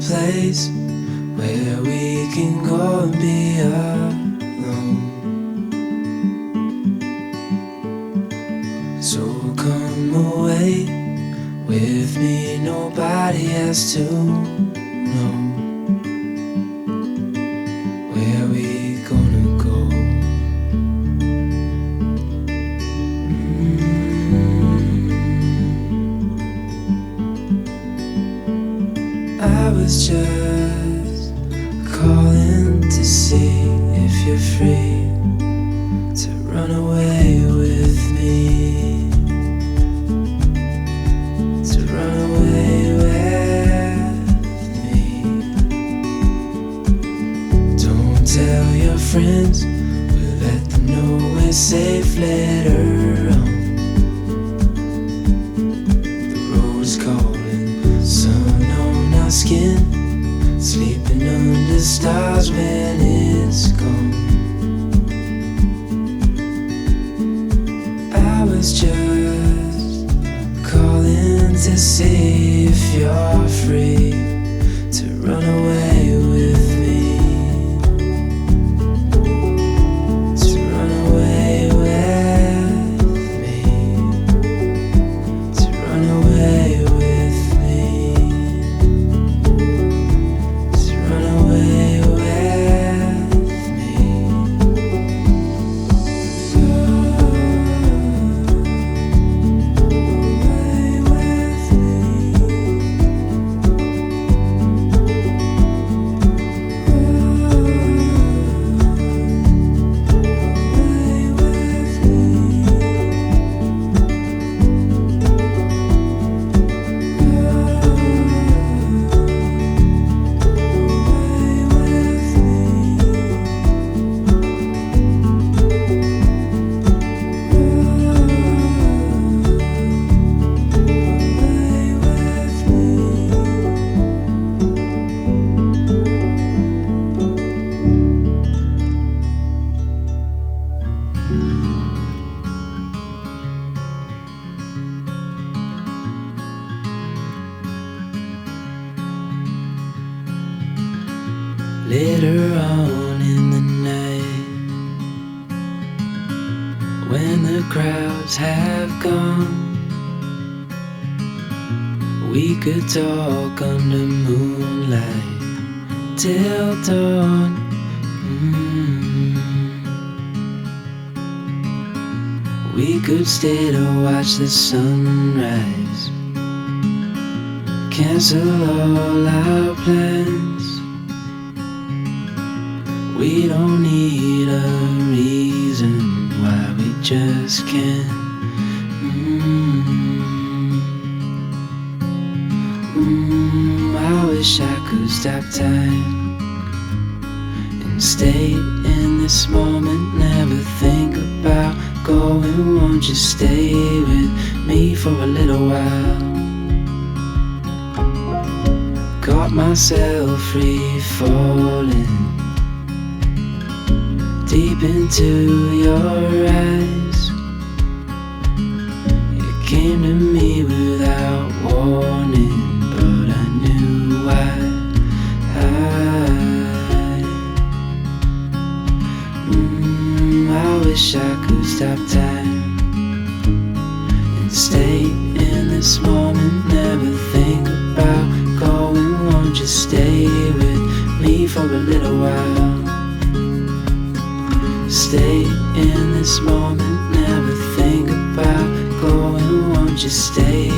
place where we can go and be alone. So come away with me, nobody has to know where we gonna go. I was just calling to see if you're free to run away with me, to run away with me. Don't tell your friends, we'll let them know we're safe later on. The road's calling, sun on our skin, sleeping under stars when it's gone. I was just calling to see if you're free to run away with me, to run away with me, to run away with me, to run away with me. Later on in the night, when the crowds have gone, we could talk under moonlight till dawn. We could stay to watch the sunrise, cancel all our plans. We don't need a reason why we just can't. I wish I could stop time and stay in this moment, never think about going. Won't you stay with me for a little while? Got myself free falling deep into your eyes. You came to me without warning, but I knew why. I wish I could stop time and stay in this moment, never think about going. Won't you stay with me for a little while? Stay in this moment, never think about going. Won't you stay